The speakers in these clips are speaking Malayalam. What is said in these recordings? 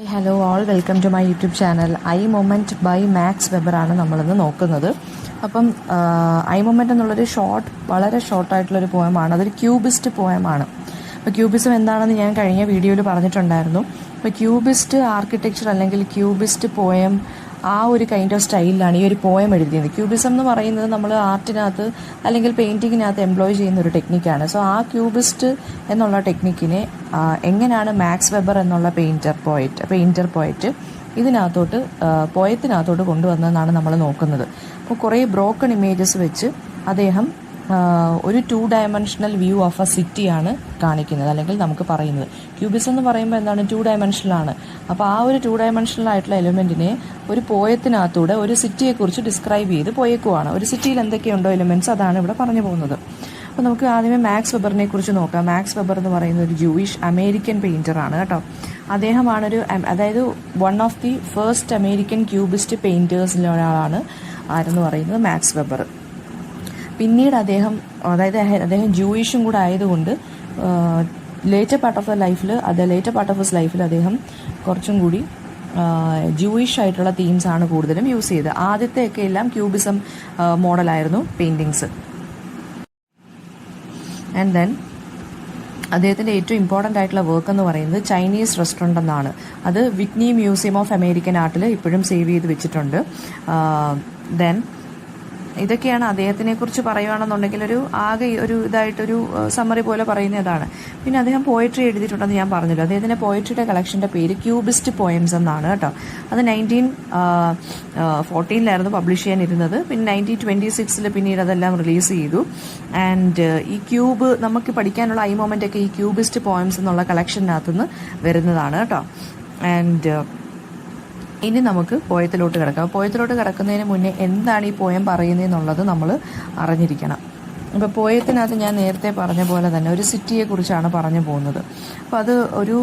Hello all welcome to my YouTube channel. I moment by Max വെബറാണ് നമ്മളിന്ന് നോക്കുന്നത്. അപ്പം ഐ മൊമെൻറ്റ് എന്നുള്ളൊരു വളരെ ഷോർട്ടായിട്ടുള്ളൊരു പോയമാണ്. അതൊരു ക്യൂബിസ്റ്റ് പോയമാണ്. അപ്പോൾ ക്യൂബിസം എന്താണെന്ന് ഞാൻ കഴിഞ്ഞ വീഡിയോയിൽ പറഞ്ഞിട്ടുണ്ടായിരുന്നു. അപ്പോൾ ക്യൂബിസ്റ്റ് ആർക്കിടെക്ചർ അല്ലെങ്കിൽ ക്യൂബിസ്റ്റ് പോയം ആ ഒരു കൈൻഡ് ഓഫ് സ്റ്റൈലിലാണ് ഈ ഒരു പോയം എഴുതിയത്. ക്യൂബിസം എന്ന് പറയുന്നത് നമ്മൾ ആർട്ടിനകത്ത് അല്ലെങ്കിൽ പെയിൻറ്റിങ്ങിനകത്ത് എംപ്ലോയ് ചെയ്യുന്ന ഒരു ടെക്നിക്കാണ്. സോ ആ ക്യൂബിസ്റ്റ് എന്നുള്ള ടെക്നിക്കിനെ എങ്ങനെയാണ് മാക്സ് വെബർ എന്നുള്ള പെയിൻറ്റർ പോയറ്റ് ഇതിനകത്തോട്ട് പോയത്തിനകത്തോട്ട് കൊണ്ടുവന്നതെന്നാണ് നമ്മൾ നോക്കുന്നത്. അപ്പോൾ കുറേ ബ്രോക്കൺ ഇമേജസ് വെച്ച് അദ്ദേഹം ഒരു 2 ഡയമെൻഷണൽ വ്യൂ ഓഫ് എ സിറ്റിയാണ് കാണിക്കുന്നത്, അല്ലെങ്കിൽ നമുക്ക് പറയുന്നത്. ക്യൂബിസം എന്ന് പറയുമ്പോൾ എന്താണ്, 2 ഡയമെൻഷനിലാണ്. അപ്പോൾ ആ ഒരു 2 ഡയമെൻഷണൽ ആയിട്ടുള്ള എലിമെൻറ്റിനെ ഒരു പോയത്തിനകത്തൂടെ ഒരു സിറ്റിയെക്കുറിച്ച് ഡിസ്ക്രൈബ് ചെയ്ത് പോയേക്കുവാണ്. ഒരു സിറ്റിയിൽ എന്തൊക്കെയുണ്ടോ എലിമെൻറ്റ്സ് അതാണ് ഇവിടെ പറഞ്ഞു പോകുന്നത്. അപ്പോൾ നമുക്ക് ആദ്യമേ മാക്സ് വെബറിനെ കുറിച്ച് നോക്കാം. മാക്സ് വെബർ എന്ന് പറയുന്ന ഒരു ജൂയിഷ് അമേരിക്കൻ പെയിൻറ്ററാണ് കേട്ടോ. അദ്ദേഹമാണൊരു അതായത് one of the first American cubist പെയിൻറ്റേഴ്സിലെ ഒരാളാണ് ആരെന്ന് പറയുന്നത് മാക്സ് വെബർ. പിന്നീട് അദ്ദേഹം ജൂയിഷും കൂടെ ആയതുകൊണ്ട് ലേറ്റർ പാർട്ട് ഓഫ് ഹിസ് ലൈഫിൽ അദ്ദേഹം കുറച്ചും കൂടി ജൂയിഷ് ആയിട്ടുള്ള തീംസ് ആണ് കൂടുതലും യൂസ് ചെയ്തത്. ആദ്യത്തെയൊക്കെ എല്ലാം ക്യൂബിസം മോഡലായിരുന്നു പെയിൻറ്റിങ്സ്. ആൻഡ് ദെൻ അദ്ദേഹത്തിൻ്റെ ഏറ്റവും ഇമ്പോർട്ടൻ്റ് ആയിട്ടുള്ള വർക്ക് എന്ന് പറയുന്നത് ചൈനീസ് റെസ്റ്റോറൻറ്റ് എന്നാണ്. അത് വിറ്റ്നി മ്യൂസിയം ഓഫ് അമേരിക്കൻ ആർട്ടിൽ ഇപ്പോഴും സേവ് ചെയ്ത് വെച്ചിട്ടുണ്ട്. ദെൻ ഇതൊക്കെയാണ് അദ്ദേഹത്തിനെ കുറിച്ച് പറയുകയാണെന്നുണ്ടെങ്കിൽ ഒരു ഇതായിട്ടൊരു സമ്മറി പോലെ പറയുന്നതാണ്. പിന്നെ അദ്ദേഹം പോയട്രി എഴുതിയിട്ടുണ്ടെന്ന് ഞാൻ പറഞ്ഞല്ലോ. അദ്ദേഹത്തിൻ്റെ പോയട്രിയുടെ കളക്ഷൻ്റെ പേര് ക്യൂബിസ്റ്റ് പോയംസ് എന്നാണ് കേട്ടോ. അത് 1914 പബ്ലിഷ് ചെയ്യാനിരുന്നത്. പിന്നെ 1926 പിന്നീട് അതെല്ലാം റിലീസ് ചെയ്തു. ആൻഡ് ഈ ക്യൂബ് നമുക്ക് പഠിക്കാനുള്ള ഐ മൊമെൻ്റ് ഒക്കെ ഈ ക്യൂബിസ്റ്റ് പോയംസ് എന്നുള്ള കളക്ഷനകത്തുനിന്ന് വരുന്നതാണ് കേട്ടോ. ആൻഡ് ഇനി നമുക്ക് പോയത്തിലോട്ട് കിടക്കാം. പോയത്തിലോട്ട് കിടക്കുന്നതിന് മുന്നേ എന്താണ് ഈ പോയം പറയുന്നതെന്നുള്ളത് നമ്മൾ അറിഞ്ഞിരിക്കണം. ഇപ്പോൾ പോയത്തിനകത്ത് ഞാൻ നേരത്തെ പറഞ്ഞ പോലെ തന്നെ ഒരു സിറ്റിയെക്കുറിച്ചാണ് പറഞ്ഞു പോകുന്നത്. അപ്പോൾ അത് ഒരു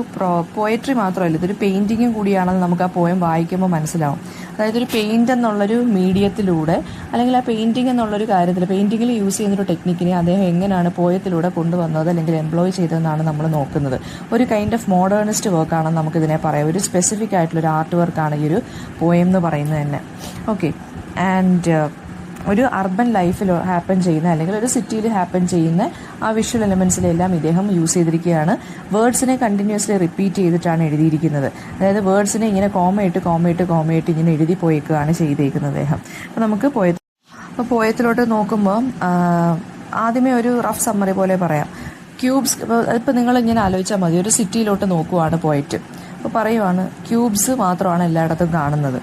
പോയട്രി മാത്രമല്ല, ഇതൊരു പെയിൻറ്റിങ്ങും കൂടിയാണെന്ന് നമുക്ക് ആ പോയം വായിക്കുമ്പോൾ മനസ്സിലാവും. അതായത് ഒരു പെയിൻ്റ് എന്നുള്ളൊരു മീഡിയത്തിലൂടെ അല്ലെങ്കിൽ ആ പെയിൻറ്റിങ് എന്നുള്ളൊരു കാര്യത്തിൽ പെയിൻറ്റിങ്ങിൽ യൂസ് ചെയ്യുന്നൊരു ടെക്നിക്കിനെ അദ്ദേഹം എങ്ങനെയാണ് പോയത്തിലൂടെ കൊണ്ടുവന്നത് അല്ലെങ്കിൽ എംപ്ലോയ് ചെയ്തതെന്നാണ് നമ്മൾ നോക്കുന്നത്. ഒരു കൈൻഡ് ഓഫ് മോഡേണിസ്റ്റ് വർക്കാണെന്ന് നമുക്കിതിനെ പറയാം. ഒരു സ്പെസിഫിക് ആയിട്ടുള്ളൊരു ആർട്ട് വർക്കാണ് ഈ ഒരു പോയം എന്ന് പറയുന്നത് തന്നെ. ഓക്കെ. ആൻഡ് ഒരു അർബൻ ലൈഫിൽ ഹാപ്പൻ ചെയ്യുന്ന അല്ലെങ്കിൽ ഒരു സിറ്റിയിൽ ഹാപ്പൻ ചെയ്യുന്ന ആ വിഷ്വൽ എലമെൻസിലെല്ലാം ഇദ്ദേഹം യൂസ് ചെയ്തിരിക്കുകയാണ്. വേർഡ്സിനെ കണ്ടിന്യൂസ്ലി റിപ്പീറ്റ് ചെയ്തിട്ടാണ് എഴുതിയിരിക്കുന്നത്. അതായത് വേർഡ്സിനെ ഇങ്ങനെ കോമയിട്ട് ഇങ്ങനെ എഴുതി പോയേക്കുകയാണ് ചെയ്തേക്കുന്നത് അദ്ദേഹം. അപ്പോൾ നമുക്ക് പോയത്തിലോട്ട് നോക്കുമ്പോൾ ആദ്യമേ ഒരു റഫ് സമ്മറി പോലെ പറയാം. ക്യൂബ്സ് ഇപ്പോൾ നിങ്ങളിങ്ങനെ ആലോചിച്ചാൽ മതി. ഒരു സിറ്റിയിലോട്ട് നോക്കുവാണ് പോയിട്ട്. അപ്പോൾ പറയുവാണ് ക്യൂബ്സ് മാത്രമാണ് എല്ലായിടത്തും കാണുന്നത്.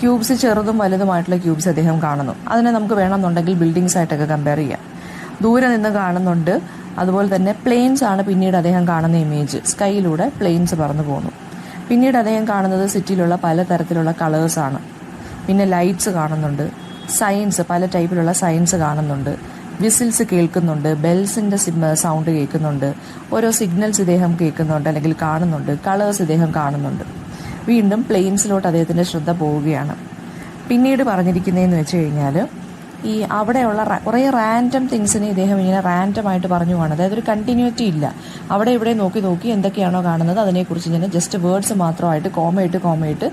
ക്യൂബ്സ് ചെറുതും വലുതുമായിട്ടുള്ള ക്യൂബ്സ് അദ്ദേഹം കാണുന്നു. അതിനെ നമുക്ക് വേണമെന്നുണ്ടെങ്കിൽ ബിൽഡിങ്സ് ആയിട്ടൊക്കെ കമ്പയർ ചെയ്യാം. ദൂരെ നിന്ന് കാണുന്നുണ്ട്. അതുപോലെ തന്നെ പ്ലെയിൻസ് ആണ് പിന്നീട് അദ്ദേഹം കാണുന്ന ഇമേജ്. സ്കൈയിലൂടെ പ്ലെയിൻസ് പറന്നു പോകുന്നു. പിന്നീട് അദ്ദേഹം കാണുന്നത് സിറ്റിയിലുള്ള പലതരത്തിലുള്ള കളേഴ്സാണ്. പിന്നെ ലൈറ്റ്സ് കാണുന്നുണ്ട്. സൈൻസ്, പല ടൈപ്പിലുള്ള സൈൻസ് കാണുന്നുണ്ട്. വിസിൽസ് കേൾക്കുന്നുണ്ട്. ബെൽസിൻ്റെ സൗണ്ട് കേൾക്കുന്നുണ്ട്. ഓരോ സിഗ്നൽസ് ഇദ്ദേഹം കേൾക്കുന്നുണ്ട് അല്ലെങ്കിൽ കാണുന്നുണ്ട്. കളേഴ്സ് ഇദ്ദേഹം കാണുന്നുണ്ട്. വീണ്ടും പ്ലെയിൻസിലോട്ട് അദ്ദേഹത്തിൻ്റെ ശ്രദ്ധ പോവുകയാണ്. പിന്നീട് പറഞ്ഞിരിക്കുന്നതെന്ന് വെച്ച് കഴിഞ്ഞാൽ ഈ അവിടെയുള്ള കുറേ റാൻഡം തിങ്സിനെ ഇദ്ദേഹം ഇങ്ങനെ റാൻഡമായിട്ട് പറഞ്ഞു പോവാണ്. അതായത് ഒരു കണ്ടിന്യൂറ്റി ഇല്ല. അവിടെ ഇവിടെ നോക്കി എന്തൊക്കെയാണോ കാണുന്നത് അതിനെക്കുറിച്ച് ഇങ്ങനെ ജസ്റ്റ് വേർഡ്സ് മാത്രമായിട്ട് കോമയിട്ട്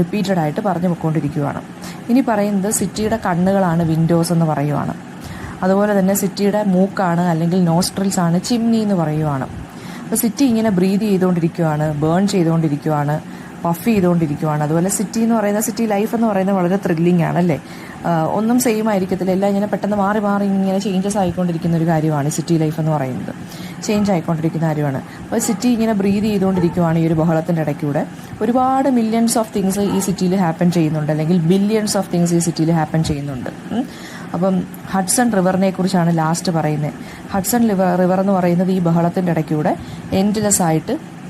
റിപ്പീറ്റഡ് ആയിട്ട് പറഞ്ഞു പോയിക്കൊണ്ടിരിക്കുകയാണ്. ഇനി പറയുന്നത് സിറ്റിയുടെ കണ്ണുകളാണ് വിൻഡോസ് എന്ന് പറയുവാണ്. അതുപോലെ തന്നെ സിറ്റിയുടെ മൂക്കാണ് അല്ലെങ്കിൽ നോസ്ട്രിൽസ് ആണ് ചിമ്നി എന്ന് പറയുവാണ്. അപ്പോൾ സിറ്റി ഇങ്ങനെ ബ്രീത് ചെയ്തുകൊണ്ടിരിക്കുകയാണ്, ബേൺ ചെയ്തുകൊണ്ടിരിക്കുകയാണ്, പഫ് ചെയ്തുകൊണ്ടിരിക്കുകയാണ്. അതുപോലെ സിറ്റി ലൈഫ് എന്ന് പറയുന്നത് വളരെ ത്രില്ലിംഗ് ആണല്ലേ. ഒന്നും സെയിം ആയിരിക്കത്തില്ല. എല്ലാം ഇങ്ങനെ പെട്ടെന്ന് മാറി ഇങ്ങനെ ചേഞ്ചസ് ആയിക്കൊണ്ടിരിക്കുന്ന ഒരു കാര്യമാണ് സിറ്റി ലൈഫ് എന്ന് പറയുന്നത്. ചേഞ്ച് ആയിക്കൊണ്ടിരിക്കുന്ന കാര്യമാണ്. അപ്പോൾ സിറ്റി ഇങ്ങനെ ബ്രീത് ചെയ്തുകൊണ്ടിരിക്കുകയാണ് ഈ ഒരു ബഹളത്തിൻ്റെ ഇടയ്ക്കൂടെ. ഒരുപാട് മില്യൺസ് ഓഫ് തിങ്സ് ഈ സിറ്റിയിൽ ഹാപ്പൻ ചെയ്യുന്നുണ്ട്, അല്ലെങ്കിൽ ബില്യൺസ് ഓഫ് തിങ്സ് ഈ സിറ്റിയിൽ ഹാപ്പൻ ചെയ്യുന്നുണ്ട്. അപ്പം ഹഡ്സൺ റിവറിനെ കുറിച്ചാണ് ലാസ്റ്റ് പറയുന്നത്. ഹഡ്സൺ റിവർ എന്ന് പറയുന്നത് ഈ ബഹളത്തിൻ്റെ ഇടയ്ക്കൂടെ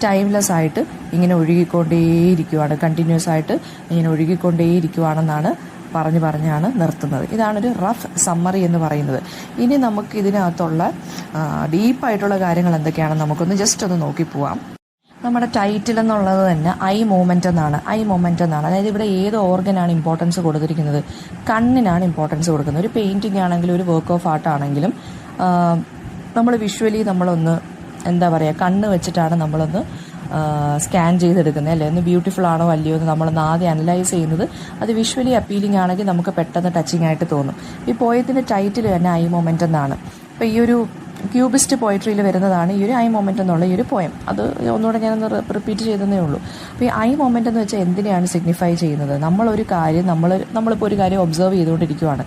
ടൈംലെസ് ആയിട്ട് ഇങ്ങനെ ഒഴുകിക്കൊണ്ടേയിരിക്കുകയാണ്. കണ്ടിന്യൂസ് ആയിട്ട് ഇങ്ങനെ ഒഴുകിക്കൊണ്ടേയിരിക്കുകയാണെന്നാണ് പറഞ്ഞാണ് നിർത്തുന്നത്. ഇതാണൊരു റഫ് സമ്മറി എന്ന് പറയുന്നത്. ഇനി നമുക്ക് ഇതിനകത്തുള്ള ഡീപ്പായിട്ടുള്ള കാര്യങ്ങൾ എന്തൊക്കെയാണെന്ന് നമുക്കൊന്ന് ജസ്റ്റ് ഒന്ന് നോക്കിപ്പോവാം. നമ്മുടെ ടൈറ്റിൽ എന്നുള്ളത് തന്നെ ഐ മൊമെൻ്റ് എന്നാണ്. അതായത് ഇവിടെ ഏത് ഓർഗനാണ് ഇമ്പോർട്ടൻസ് കൊടുത്തിരിക്കുന്നത്? കണ്ണിനാണ് ഇമ്പോർട്ടൻസ് കൊടുക്കുന്നത്. ഒരു പെയിൻറ്റിംഗ് ആണെങ്കിലും ഒരു വർക്ക് ഓഫ് ആർട്ട് ആണെങ്കിലും നമ്മൾ വിഷ്വലി നമ്മളൊന്ന് കണ്ണ് വെച്ചിട്ടാണ് നമ്മളൊന്ന് സ്കാൻ ചെയ്തെടുക്കുന്നത് അല്ലേ, ഒന്ന് ബ്യൂട്ടിഫുൾ ആണോ അല്ലയോ എന്ന് നമ്മളൊന്ന് ആദ്യം അനലൈസ് ചെയ്യുന്നത്. അത് വിഷ്വലി അപ്പീലിംഗ് ആണെങ്കിൽ നമുക്ക് പെട്ടെന്ന് ടച്ചിങ് ആയിട്ട് തോന്നും. ഈ പോയത്തിൻ്റെ ടൈറ്റിൽ തന്നെ ഐ മൊമെൻ്റ് എന്നാണ്. അപ്പോൾ ഈ ഒരു ക്യൂബിസ്റ്റ് പോയട്രിയിൽ വരുന്നതാണ് ഈ ഒരു ഐ മൊമെൻ്റ് എന്നുള്ള ഈ ഒരു പോയം. അത് ഒന്നുകൂടെ ഞാനൊന്ന് റിപ്പീറ്റ് ചെയ്തതേ ഉള്ളൂ. അപ്പോൾ ഈ ഐ മൊമെൻ്റ് എന്ന് വെച്ചാൽ എന്തിനെയാണ് സിഗ്നിഫൈ ചെയ്യുന്നത്? നമ്മളൊരു കാര്യം നമ്മളിപ്പോൾ ഒരു കാര്യം ഒബ്സർവ് ചെയ്തുകൊണ്ടിരിക്കുകയാണ്.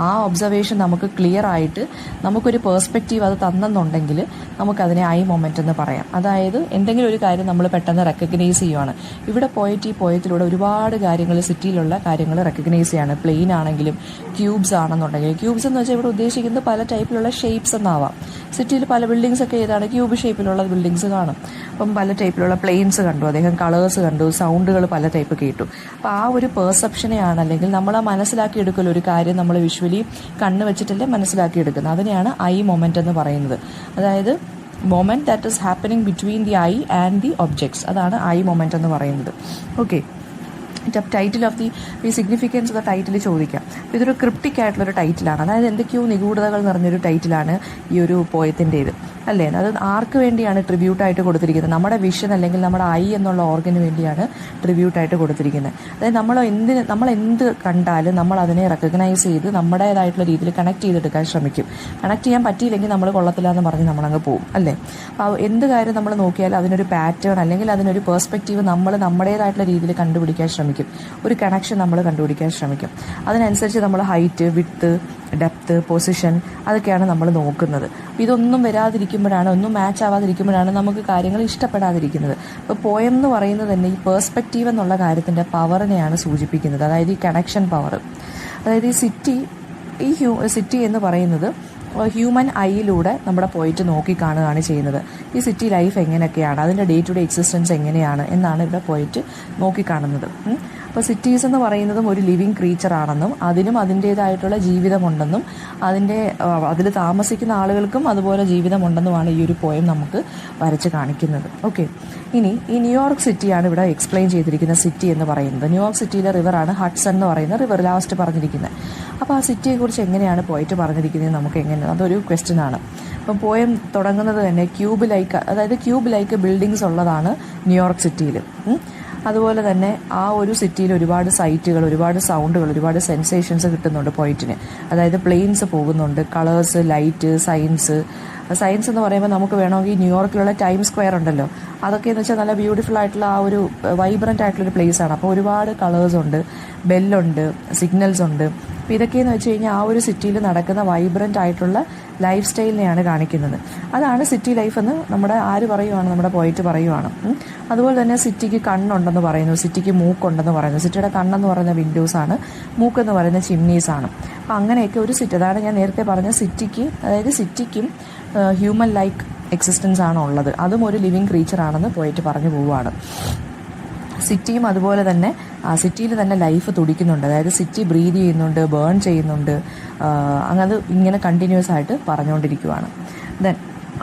ആ ഒബ്സർവേഷൻ നമുക്ക് ക്ലിയർ ആയിട്ട് നമുക്കൊരു പേഴ്സ്പെക്റ്റീവ് അത് തന്നെന്നുണ്ടെങ്കിൽ നമുക്കതിനെ ഐ മൊമെൻ്റ് എന്ന് പറയാം. അതായത് എന്തെങ്കിലും ഒരു കാര്യം നമ്മൾ പെട്ടെന്ന് റെക്കഗ്നൈസ് ചെയ്യുവാണ്. ഇവിടെ ഈ പോയത്തിലൂടെ ഒരുപാട് കാര്യങ്ങൾ, സിറ്റിയിലുള്ള കാര്യങ്ങൾ റെക്കഗ്നൈസ് ചെയ്യാണ്. പ്ലെയിൻ ആണെങ്കിലും ക്യൂബ്സ് ആണെന്നുണ്ടെങ്കിൽ, ക്യൂബ്സ് എന്ന് വെച്ചാൽ ഇവിടെ ഉദ്ദേശിക്കുന്നത് പല ടൈപ്പിലുള്ള ഷേപ്സ് എന്നാവാം. സിറ്റിയിൽ പല ബിൽഡിങ്സ് ഒക്കെ ഏതാണ് ക്യൂബ് ഷേപ്പിലുള്ള ബിൽഡിങ്സ് കാണും. അപ്പം പല ടൈപ്പിലുള്ള പ്ലെയിൻസ് കണ്ടു, അദ്ദേഹം കളേഴ്സ് കണ്ടു, സൗണ്ടുകൾ പല ടൈപ്പ് കേട്ടു. അപ്പോൾ ആ ഒരു പെർസെപ്ഷനെയാണ്, അല്ലെങ്കിൽ നമ്മൾ മനസ്സിലാക്കിയെടുക്കൽ, ഒരു കാര്യം നമ്മൾ വിഷ്വലി കണ്ണ് വെച്ചിട്ടല്ലേ മനസ്സിലാക്കിയെടുക്കുന്നത്, അതിനെയാണ് ഐ മൊമെൻ്റ് എന്ന് പറയുന്നത്. അതായത് moment that is happening between the I and the objects, അതാണ് ഐ മൊമെൻ്റ് എന്ന് പറയുന്നത്. ഓക്കെ, ടൈറ്റിൽ ഓഫ് ഈ സിഗ്നിഫിക്കൻസ് ഓഫ് ദ ടൈറ്റിൽ ചോദിക്കാം. അപ്പോൾ ഇതൊരു ക്രിപ്റ്റിക് ആയിട്ടുള്ളൊരു ടൈറ്റിലാണ്. അതായത് എന്തൊക്കെയോ നിഗൂഢതകൾ നിറഞ്ഞൊരു ടൈറ്റിലാണ് ഈ ഒരു പോയത്തിൻ്റേത് അല്ലേ. അത് ആർക്ക് വേണ്ടിയാണ് ട്രിബ്യൂട്ടായിട്ട് കൊടുത്തിരിക്കുന്നത്? നമ്മുടെ വിഷൻ അല്ലെങ്കിൽ നമ്മുടെ ഐ എന്നുള്ള ഓർഗന് വേണ്ടിയാണ് ട്രിബ്യൂട്ടായിട്ട് കൊടുത്തിരിക്കുന്നത്. അതായത് നമ്മൾ എന്ത് കണ്ടാലും നമ്മൾ അതിനെ റെക്കഗ്നൈസ് ചെയ്ത് നമ്മുടേതായിട്ടുള്ള രീതിയിൽ കണക്ട് ചെയ്തെടുക്കാൻ ശ്രമിക്കും. കണക്ട് ചെയ്യാൻ പറ്റിയില്ലെങ്കിൽ നമ്മൾ കൊള്ളത്തില്ല എന്ന് പറഞ്ഞ് നമ്മളങ്ങ് പോകും അല്ലേ. അപ്പോൾ എന്ത് കാര്യം നമ്മൾ നോക്കിയാൽ അതിനൊരു പാറ്റേൺ അല്ലെങ്കിൽ അതിനൊരു പേഴ്സ്പെക്റ്റീവ് നമ്മൾ നമ്മുടേതായിട്ടുള്ള രീതിയിൽ കണ്ടുപിടിക്കാൻ ശ്രമിക്കും. ഒരു കണക്ഷൻ നമ്മൾ കണ്ടുപിടിക്കാൻ ശ്രമിക്കും. അതിനനുസരിച്ച് നമ്മൾ ഹൈറ്റ്, വിഡ്ത്ത്, ഡെപ്ത്ത്, പൊസിഷൻ അതൊക്കെയാണ് നമ്മൾ നോക്കുന്നത്. ഇതൊന്നും വരാതിരിക്കുമ്പോഴാണ്, ഒന്നും മാച്ച് ആവാതിരിക്കുമ്പോഴാണ് നമുക്ക് കാര്യങ്ങൾ ഇഷ്ടപ്പെടാതിരിക്കുന്നത്. അപ്പോൾ പോയം എന്ന് പറയുന്നത് തന്നെ ഈ പേഴ്സ്പെക്റ്റീവ് എന്നുള്ള കാര്യത്തിൻ്റെ പവറിനെയാണ് സൂചിപ്പിക്കുന്നത്. അതായത് ഈ കണക്ഷൻ പവർ. അതായത് ഈ സിറ്റി എന്ന് പറയുന്നത് ഹ്യൂമൻ ഐയിലൂടെ നമ്മുടെ പോയിട്ട് നോക്കിക്കാണുകയാണ് ചെയ്യുന്നത്. ഈ സിറ്റി ലൈഫ് എങ്ങനെയൊക്കെയാണ്, അതിൻ്റെ ഡേ ടു ഡേ എക്സിസ്റ്റൻസ് എങ്ങനെയാണ് എന്നാണ് ഇവിടെ പോയിട്ട് നോക്കിക്കാണുന്നത്. അപ്പോൾ സിറ്റീസ് എന്ന് പറയുന്നതും ഒരു ലിവിങ് ക്രീച്ചർ ആണെന്നും അതിനും അതിൻ്റേതായിട്ടുള്ള ജീവിതമുണ്ടെന്നും അതിൽ താമസിക്കുന്ന ആളുകൾക്കും അതുപോലെ ജീവിതമുണ്ടെന്നുമാണ് ഈ ഒരു പോയം നമുക്ക് വരച്ച് കാണിക്കുന്നത്. ഓക്കെ, ഇനി ഈ ന്യൂയോർക്ക് സിറ്റിയാണ് ഇവിടെ എക്സ്പ്ലെയിൻ ചെയ്തിരിക്കുന്ന സിറ്റി എന്ന് പറയുന്നത്. ന്യൂയോർക്ക് സിറ്റിയിലെ റിവറാണ് ഹഡ്സൺ എന്ന് പറയുന്ന റിവർ ലാസ്റ്റ് പറഞ്ഞിരിക്കുന്നത്. അപ്പോൾ ആ സിറ്റിയെക്കുറിച്ച് എങ്ങനെയാണ് പോയിട്ട് പറഞ്ഞിരിക്കുന്നത് നമുക്ക് എങ്ങനെയാണ്, അതൊരു ക്വസ്റ്റ്യൻ ആണ്. അപ്പം പോയം തുടങ്ങുന്നത് തന്നെ ക്യൂബ് ലൈക്ക് ബിൽഡിങ്സ് ഉള്ളതാണ് ന്യൂയോർക്ക് സിറ്റിയിൽ. അതുപോലെ തന്നെ ആ ഒരു സിറ്റിയിൽ ഒരുപാട് സൈറ്റുകൾ, ഒരുപാട് സൗണ്ടുകൾ, ഒരുപാട് സെൻസേഷൻസ് കിട്ടുന്നുണ്ട് പോയിറ്റിന്. അതായത് പ്ലെയിൻസ് പോകുന്നുണ്ട്, കളേഴ്സ്, ലൈറ്റ്, സയൻസ് എന്ന് പറയുമ്പോൾ നമുക്ക് വേണമെങ്കിൽ ന്യൂയോർക്കിലുള്ള ടൈം സ്ക്വയർ ഉണ്ടല്ലോ, അതൊക്കെ എന്ന് വെച്ചാൽ നല്ല ബ്യൂട്ടിഫുൾ ആയിട്ടുള്ള ആ ഒരു വൈബ്രൻ്റ് ആയിട്ടുള്ളൊരു പ്ലേസ് ആണ്. അപ്പോൾ ഒരുപാട് കളേഴ്സ് ഉണ്ട്, ബെല്ലുണ്ട്, സിഗ്നൽസ് ഉണ്ട്. അപ്പോൾ ഇതൊക്കെയെന്ന് വെച്ച് കഴിഞ്ഞാൽ ആ ഒരു സിറ്റിയിൽ നടക്കുന്ന വൈബ്രൻ്റ് ആയിട്ടുള്ള ലൈഫ് സ്റ്റൈലിനെയാണ് കാണിക്കുന്നത്. അതാണ് സിറ്റി ലൈഫ് എന്ന് നമ്മുടെ പോയിട്ട് പറയുവാണ്. അതുപോലെ തന്നെ സിറ്റിക്ക് കണ്ണുണ്ടെന്ന് പറയുന്നു, സിറ്റിക്ക് മൂക്കുണ്ടെന്ന് പറയുന്നു. സിറ്റിയുടെ കണ്ണെന്ന് പറയുന്ന വിൻഡോസാണ്, മൂക്കെന്ന് പറയുന്ന ചിമ്നീസാണ്. അപ്പോൾ അങ്ങനെയൊക്കെ ഒരു സിറ്റി, അതാണ് ഞാൻ നേരത്തെ പറഞ്ഞ സിറ്റിക്കും ഹ്യൂമൻ ലൈക്ക് എക്സിസ്റ്റൻസ് ആണ് ഉള്ളത്. അതും ഒരു ലിവിങ് ക്രീച്ചർ ആണെന്ന് പോയിട്ട് പറഞ്ഞു പോവുകയാണ്. സിറ്റിയും അതുപോലെ തന്നെ സിറ്റിയിൽ തന്നെ ലൈഫ് തുടിക്കുന്നുണ്ട്. അതായത് സിറ്റി ബ്രീത് ചെയ്യുന്നുണ്ട്, ബേൺ ചെയ്യുന്നുണ്ട്, അങ്ങനെ ഇങ്ങനെ കണ്ടിന്യൂസ് ആയിട്ട് പറഞ്ഞുകൊണ്ടിരിക്കുകയാണ്. ദെൻ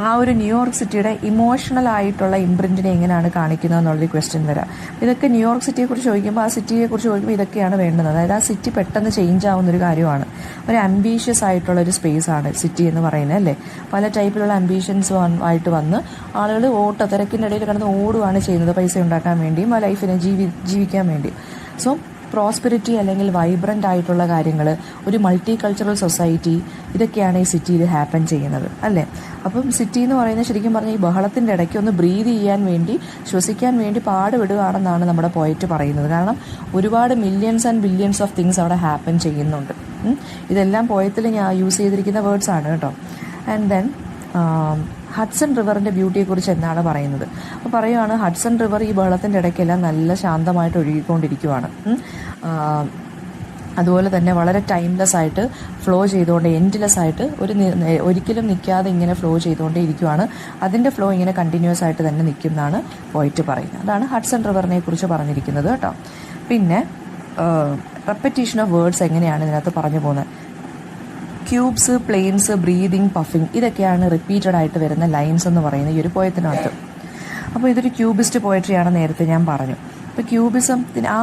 ആ ഒരു ന്യൂയോർക്ക് സിറ്റിയുടെ ഇമോഷണൽ ആയിട്ടുള്ള ഇംപ്രിൻറ്റിനെ എങ്ങനെയാണ് കാണിക്കുന്നത് എന്നുള്ളൊരു ക്വസ്റ്റ്യൻ വരാം. ഇതൊക്കെ ന്യൂയോർക്ക് സിറ്റിയെക്കുറിച്ച് ചോദിക്കുമ്പോൾ ആ സിറ്റിയെക്കുറിച്ച് ചോദിക്കുമ്പോൾ ഇതൊക്കെയാണ് വേണ്ടത്. അതായത് ആ സിറ്റി പെട്ടെന്ന് ചേഞ്ച് ആവുന്നൊരു കാര്യമാണ്. ഒരു അംബീഷ്യസ് ആയിട്ടുള്ള ഒരു സ്പേസ് ആണ് സിറ്റി എന്ന് പറയുന്നത് അല്ലേ. പല ടൈപ്പിലുള്ള അംബീഷൻസ് ആയിട്ട് വന്ന് ആളുകൾ തിരക്കിൻ്റെ ഇടയിൽ കിടന്ന് ഓടുകയാണ് ചെയ്യുന്നത്, പൈസ ഉണ്ടാക്കാൻ വേണ്ടിയും ആ ലൈഫിനെ ജീവിക്കാൻ വേണ്ടി. സോ പ്രോസ്പെരിറ്റി അല്ലെങ്കിൽ വൈബ്രൻ്റ് ആയിട്ടുള്ള കാര്യങ്ങൾ, ഒരു മൾട്ടി കൾച്ചറൽ സൊസൈറ്റി, ഇതൊക്കെയാണ് ഈ സിറ്റിയിൽ ഹാപ്പൻ ചെയ്യുന്നത് അല്ലേ. അപ്പം സിറ്റി എന്ന് പറയുന്നത് ശരിക്കും പറഞ്ഞാൽ ഈ ബഹളത്തിൻ്റെ ഇടയ്ക്ക് ഒന്ന് ബ്രീത് ചെയ്യാൻ വേണ്ടി, ശ്വസിക്കാൻ വേണ്ടി പാടുപെടുകയാണെന്നാണ് നമ്മുടെ പോയറ്റ് പറയുന്നത്. കാരണം ഒരുപാട് millions and billions of things അവിടെ ഹാപ്പൻ ചെയ്യുന്നുണ്ട്. ഇതെല്ലാം പോയത്തിൽ ഞാൻ യൂസ് ചെയ്തിരിക്കുന്ന വേർഡ്സ് ആണ് കേട്ടോ. ആൻഡ് ദെൻ ഹഡ്സൺ റിവറിൻ്റെ ബ്യൂട്ടിയെക്കുറിച്ച് എന്താണ് പറയുന്നത്? അപ്പോൾ പറയുകയാണ്, ഹഡ്സൺ റിവർ ഈ ബഹളത്തിൻ്റെ ഇടയ്ക്കെല്ലാം നല്ല ശാന്തമായിട്ട് ഒഴുകിക്കൊണ്ടിരിക്കുകയാണ്. അതുപോലെ തന്നെ വളരെ ടൈംലെസ് ആയിട്ട് ഫ്ലോ ചെയ്തുകൊണ്ട്, എൻഡ്ലെസ് ആയിട്ട് ഒരിക്കലും നിൽക്കാതെ ഇങ്ങനെ ഫ്ലോ ചെയ്തുകൊണ്ടേ ഇരിക്കുകയാണ്. അതിൻ്റെ ഫ്ലോ ഇങ്ങനെ കണ്ടിന്യൂസ് ആയിട്ട് തന്നെ നിൽക്കും എന്നാണ് പോയിട്ട് പറയുന്നത്. അതാണ് ഹഡ്സൺ റിവറിനെ കുറിച്ച് പറഞ്ഞിരിക്കുന്നത് കേട്ടോ. പിന്നെ റെപ്പറ്റീഷൻ ഓഫ് വേർഡ്സ് എങ്ങനെയാണ് ഇതിനകത്ത് പറഞ്ഞു പോകുന്നത്? ക്യൂബ്സ്, പ്ലെയിൻസ്, ബ്രീതിങ്, പഫിങ്, ഇതൊക്കെയാണ് റിപ്പീറ്റഡ് ആയിട്ട് വരുന്ന ലൈൻസ് എന്ന് പറയുന്ന ഈ ഒരു പോയത്തിനകത്ത്. അപ്പോൾ ഇതൊരു ക്യൂബിസ്റ്റ് പോയട്രിയാണ് നേരത്തെ ഞാൻ പറഞ്ഞു. ഇപ്പോൾ ക്യൂബിസത്തിന് ആ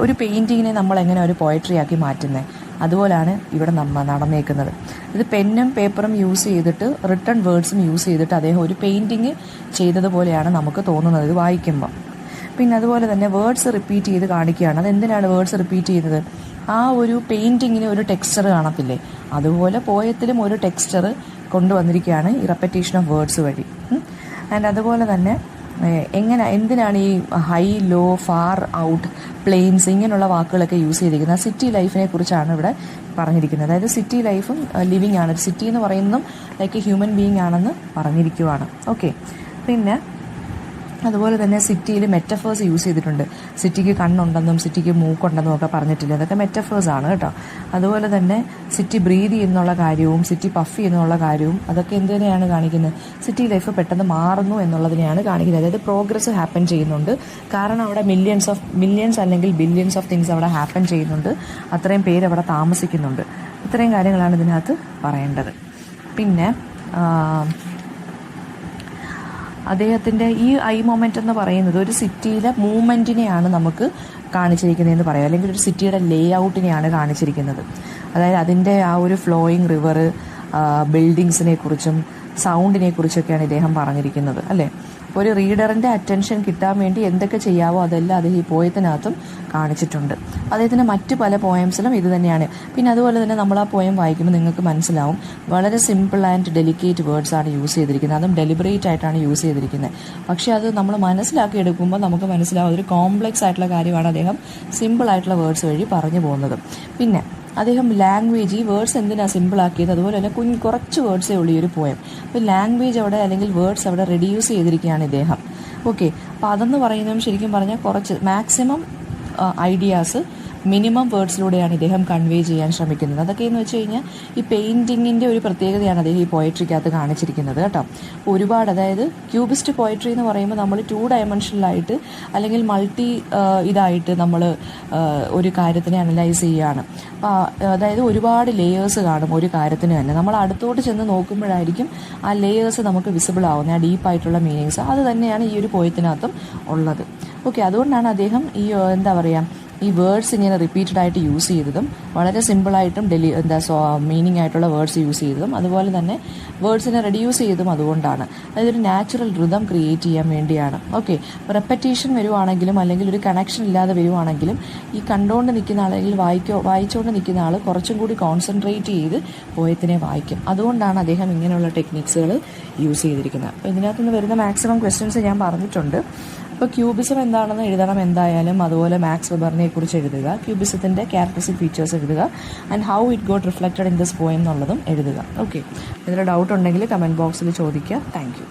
ഒരു പെയിൻറ്റിങ്ങിനെ നമ്മൾ എങ്ങനെ ഒരു പോയട്രി ആക്കി മാറ്റുന്നത്? അതുപോലെയാണ് ഇവിടെ നടന്നേക്കുന്നത്. ഇത് പെന്നും പേപ്പറും യൂസ് ചെയ്തിട്ട് റിട്ടൺ വേർഡ്സും യൂസ് ചെയ്തിട്ട് അദ്ദേഹം ഒരു പെയിൻറ്റിങ് ചെയ്തതുപോലെയാണ് നമുക്ക് തോന്നുന്നത് ഇത് വായിക്കുമ്പോൾ. പിന്നെ അതുപോലെ തന്നെ വേർഡ്സ് റിപ്പീറ്റ് ചെയ്ത് കാണിക്കുകയാണ്. അതെന്തിനാണ് വേർഡ്സ് റിപ്പീറ്റ് ചെയ്തത്? ആ ഒരു പെയിൻറ്റിങ്ങിന് ഒരു ടെക്സ്ചർ കാണത്തില്ലേ, അതുപോലെ പോയത്തിലും ഒരു ടെക്സ്ചർ കൊണ്ടുവന്നിരിക്കുകയാണ് ഈ റെപ്പറ്റേഷൻ ഓഫ് വേർഡ്സ് വഴി. ആൻഡ് അതുപോലെ തന്നെ എന്തിനാണ് ഈ high, low, far out, plains ഇങ്ങനെയുള്ള വാക്കുകളൊക്കെ യൂസ് ചെയ്തിരിക്കുന്നത്? സിറ്റി ലൈഫിനെ കുറിച്ചാണ് ഇവിടെ പറഞ്ഞിരിക്കുന്നത്. അതായത് സിറ്റി ലൈഫും ലിവിങ് ആണ്. സിറ്റി എന്ന് പറയുന്നതും ലൈക്ക് ഹ്യൂമൻ ബീയിങ് ആണെന്ന് പറഞ്ഞിരിക്കുവാണ്. ഓക്കെ. പിന്നെ അതുപോലെ തന്നെ സിറ്റിയിൽ മെറ്റഫേഴ്സ് യൂസ് ചെയ്തിട്ടുണ്ട്. സിറ്റിക്ക് കണ്ണുണ്ടെന്നും സിറ്റിക്ക് മൂക്കുണ്ടെന്നും ഒക്കെ പറഞ്ഞിട്ടില്ല. അതൊക്കെ മെറ്റഫേഴ്സാണ് കേട്ടോ. അതുപോലെ തന്നെ സിറ്റി ബ്രീത് ചെയ്യുന്നുള്ള കാര്യവും സിറ്റി പഫ് ചെയ്യുന്നുള്ള കാര്യവും അതൊക്കെ എന്തിനെയാണ് കാണിക്കുന്നത്? സിറ്റി ലൈഫ് പെട്ടെന്ന് മാറുന്നു എന്നുള്ളതിനെയാണ് കാണിക്കുന്നത്. അതായത് പ്രോഗ്രസ് ഹാപ്പൻ ചെയ്യുന്നുണ്ട്. കാരണം അവിടെ മില്യൺസ് അല്ലെങ്കിൽ ബില്യൺസ് ഓഫ് തിങ്സ് അവിടെ ഹാപ്പൻ ചെയ്യുന്നുണ്ട്. അത്രയും പേര് അവിടെ താമസിക്കുന്നുണ്ട്. ഇത്രയും കാര്യങ്ങളാണ് ഇതിനകത്ത് പറയേണ്ടത്. പിന്നെ അദ്ദേഹത്തിൻ്റെ ഈ ഐ മൊമെൻ്റ് എന്ന് പറയുന്നത് ഒരു സിറ്റിയിലെ മൂവ്മെൻറ്റിനെയാണ് നമുക്ക് കാണിച്ചിരിക്കുന്നതെന്ന് പറയാം. അല്ലെങ്കിൽ ഒരു സിറ്റിയുടെ ലേ ഔട്ടിനെയാണ് കാണിച്ചിരിക്കുന്നത്. അതായത് അതിൻ്റെ ആ ഒരു ഫ്ലോയിങ് റിവർ, ബിൽഡിങ്സിനെ കുറിച്ചും സൗണ്ടിനെ കുറിച്ചൊക്കെയാണ് ഇദ്ദേഹം പറഞ്ഞിരിക്കുന്നത് അല്ലേ. ഒരു റീഡറിൻ്റെ അറ്റൻഷൻ കിട്ടാൻ വേണ്ടി എന്തൊക്കെ ചെയ്യാവോ അതെല്ലാം അദ്ദേഹം ഈ പോയത്തിനകത്തും കാണിച്ചിട്ടുണ്ട്. അദ്ദേഹത്തിൻ്റെ മറ്റ് പല പോയംസിലും ഇത് തന്നെയാണ്. പിന്നെ അതുപോലെ തന്നെ നമ്മൾ ആ പോയം വായിക്കുമ്പോൾ നിങ്ങൾക്ക് മനസ്സിലാവും വളരെ സിമ്പിൾ ആൻഡ് ഡെലിക്കേറ്റ് വേർഡ്സ് ആണ് യൂസ് ചെയ്തിരിക്കുന്നത്. അതും ഡെലിബറേറ്റ് ആയിട്ടാണ് യൂസ് ചെയ്തിരിക്കുന്നത്. പക്ഷേ അത് നമ്മൾ മനസ്സിലാക്കി എടുക്കുമ്പോൾ നമുക്ക് മനസ്സിലാവും അതൊരു കോംപ്ലക്സ് ആയിട്ടുള്ള കാര്യമാണ് അദ്ദേഹം സിമ്പിൾ ആയിട്ടുള്ള വേർഡ്സ് വഴി പറഞ്ഞു പോകുന്നത്. പിന്നെ അദ്ദേഹം ലാംഗ്വേജ്, ഈ വേർഡ്സ് എന്തിനാണ് സിമ്പിളാക്കിയത്? അതുപോലെ തന്നെ കുറച്ച് വേർഡ്സേ ഉള്ളൂ ഈ ഒരു പോയം. അപ്പോൾ ലാംഗ്വേജ് അവിടെ അല്ലെങ്കിൽ വേർഡ്സ് അവിടെ റെഡ്യൂസ് ചെയ്തിരിക്കുകയാണ് ഇദ്ദേഹം. ഓക്കെ. അപ്പോൾ അതെന്ന് പറയുന്നതും ശരിക്കും പറഞ്ഞാൽ കുറച്ച് മാക്സിമം ഐഡിയാസ് മിനിമം വേർഡ്സിലൂടെയാണ് ഇദ്ദേഹം കൺവേ ചെയ്യാൻ ശ്രമിക്കുന്നത്. അതൊക്കെയെന്ന് വെച്ച് കഴിഞ്ഞാൽ ഈ പെയിൻറ്റിങ്ങിൻ്റെ ഒരു പ്രത്യേകതയാണ് അദ്ദേഹം ഈ പോയട്രിക്കകത്ത് കാണിച്ചിരിക്കുന്നത് കേട്ടോ. ഒരുപാട്, അതായത് ക്യൂബിസ്റ്റ് പോയട്രി എന്ന് പറയുമ്പോൾ നമ്മൾ 2 ഡയമെൻഷനിലായിട്ട് അല്ലെങ്കിൽ മൾട്ടി ഇതായിട്ട് നമ്മൾ ഒരു കാര്യത്തിനെ അനലൈസ് ചെയ്യുകയാണ്. അതായത് ഒരുപാട് ലേയേഴ്സ് കാണും ഒരു കാര്യത്തിന് തന്നെ. നമ്മൾ അടുത്തോട്ട് ചെന്ന് നോക്കുമ്പോഴായിരിക്കും ആ ലേയേഴ്സ് നമുക്ക് വിസിബിൾ ആവുന്നത്, ആ ഡീപ്പായിട്ടുള്ള മീനിങ്സ്. അത് തന്നെയാണ് ഈ ഒരു പോയത്തിനകത്തും ഉള്ളത്. ഓക്കെ. അതുകൊണ്ടാണ് അദ്ദേഹം ഈ എന്താ പറയുക ഈ വേർഡ്സ് ഇങ്ങനെ റിപ്പീറ്റഡ് ആയിട്ട് യൂസ് ചെയ്തതും വളരെ സിമ്പിളായിട്ടും മീനിങ് ആയിട്ടുള്ള വേർഡ്സ് യൂസ് ചെയ്തതും അതുപോലെ തന്നെ വേർഡ്സിനെ റെഡ്യൂസ് ചെയ്തതും അതുകൊണ്ടാണ്. അതായത് ഒരു നാച്ചുറൽ റിതം ക്രിയേറ്റ് ചെയ്യാൻ വേണ്ടിയാണ്. ഓക്കെ. റെപ്പറ്റീഷൻ വരുവാണെങ്കിലും അല്ലെങ്കിൽ ഒരു കണക്ഷൻ ഇല്ലാതെ വരുവാണെങ്കിലും ഈ കണ്ടുകൊണ്ട് നിൽക്കുന്ന ആൾ അല്ലെങ്കിൽ വായിച്ചുകൊണ്ട് നിൽക്കുന്ന ആൾ കുറച്ചും കൂടി കോൺസെൻട്രേറ്റ് ചെയ്ത് പോയത്തിനെ വായിക്കും. അതുകൊണ്ടാണ് അദ്ദേഹം ഇങ്ങനെയുള്ള ടെക്നിക്സുകൾ യൂസ് ചെയ്തിരിക്കുന്നത്. അപ്പോൾ ഇതിനകത്തുനിന്ന് വരുന്ന മാക്സിമം ക്വസ്റ്റ്യൻസ് ഞാൻ പറഞ്ഞിട്ടുണ്ട്. അപ്പോൾ ക്യൂബിസം എന്താണെന്ന് എഴുതണം എന്തായാലും. അതുപോലെ മാക്സ് വെബറിനെ കുറിച്ച് എഴുതുക, ക്യൂബിസത്തിൻ്റെ ക്യാരക്ടറിസ്റ്റിക് ഫീച്ചേഴ്സ് എഴുതുക, and how it got reflected in this poem എന്നുള്ളതും എഴുതുക. ഓക്കെ. ഇതിൽ ഡൗട്ട് ഉണ്ടെങ്കിൽ കമൻറ്റ് ബോക്സിൽ ചോദിക്കുക. Thank you.